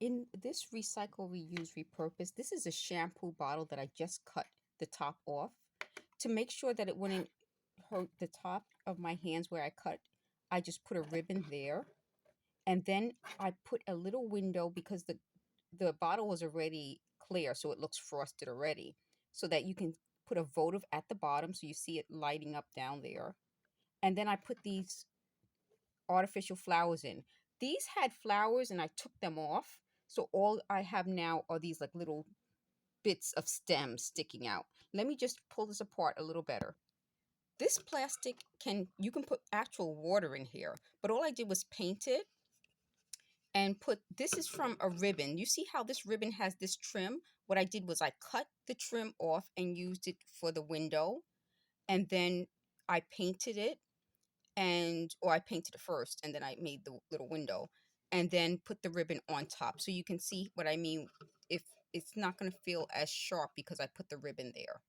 In this recycle, reuse, repurpose, this is a shampoo bottle that I just cut the top off to make sure that it wouldn't hurt the top of my hands where I cut. I just put a ribbon there, and then I put a little window because the bottle was already clear, so it looks frosted already, so that you can put a votive at the bottom so you see it lighting up down there. And then I put these artificial flowers in. These had flowers and I took them off. So all I have now are these like little bits of stems sticking out. Let me just pull this apart a little better. This plastic you can put actual water in here, but all I did was paint it and put, this is from a ribbon. You see how this ribbon has this trim? What I did was I cut the trim off and used it for the window, and then I painted it, or I painted it first and then I made the little window and then put the ribbon on top. So you can see what I mean. If it's not going to feel as sharp because I put the ribbon there.